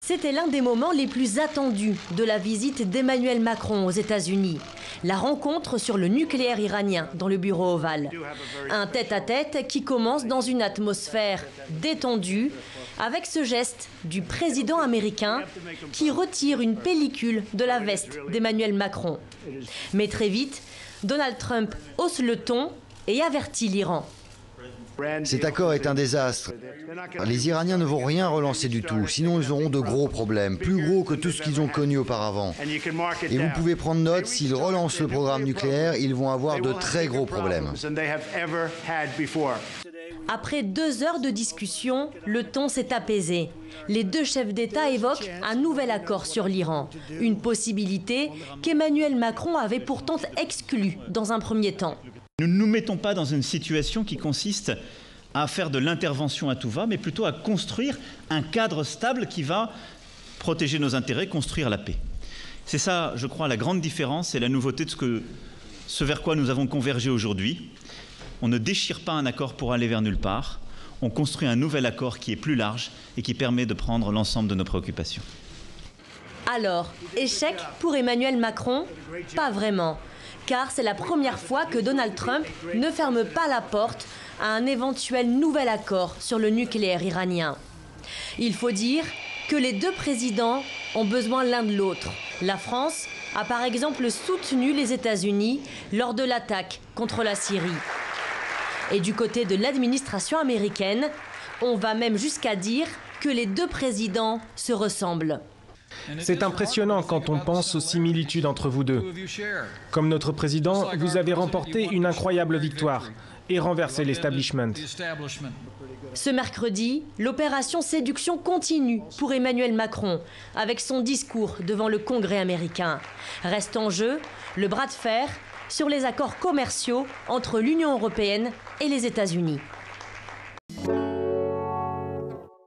C'était l'un des moments les plus attendus de la visite d'Emmanuel Macron aux États-Unis. La rencontre sur le nucléaire iranien dans le bureau ovale. Un tête-à-tête qui commence dans une atmosphère détendue avec ce geste du président américain qui retire une pellicule de la veste d'Emmanuel Macron. Mais très vite, Donald Trump hausse le ton et avertit l'Iran. Cet accord est un désastre. Les Iraniens ne vont rien relancer du tout, sinon ils auront de gros problèmes, plus gros que tout ce qu'ils ont connu auparavant. Et vous pouvez prendre note, s'ils relancent le programme nucléaire, ils vont avoir de très gros problèmes. Après 2 heures de discussion, le ton s'est apaisé. Les deux chefs d'État évoquent un nouvel accord sur l'Iran, une possibilité qu'Emmanuel Macron avait pourtant exclue dans un premier temps. Nous ne nous mettons pas dans une situation qui consiste à faire de l'intervention à tout va, mais plutôt à construire un cadre stable qui va protéger nos intérêts, construire la paix. C'est ça, je crois, la grande différence et la nouveauté de ce vers quoi nous avons convergé aujourd'hui. On ne déchire pas un accord pour aller vers nulle part. On construit un nouvel accord qui est plus large et qui permet de prendre l'ensemble de nos préoccupations. Alors, échec pour Emmanuel Macron? Pas vraiment. Car c'est la première fois que Donald Trump ne ferme pas la porte à un éventuel nouvel accord sur le nucléaire iranien. Il faut dire que les deux présidents ont besoin l'un de l'autre. La France a par exemple soutenu les États-Unis lors de l'attaque contre la Syrie. Et du côté de l'administration américaine, on va même jusqu'à dire que les deux présidents se ressemblent. C'est impressionnant quand on pense aux similitudes entre vous deux. Comme notre président, vous avez remporté une incroyable victoire et renversé l'establishment. Ce mercredi, l'opération séduction continue pour Emmanuel Macron avec son discours devant le Congrès américain. Reste en jeu le bras de fer sur les accords commerciaux entre l'Union européenne et les États-Unis.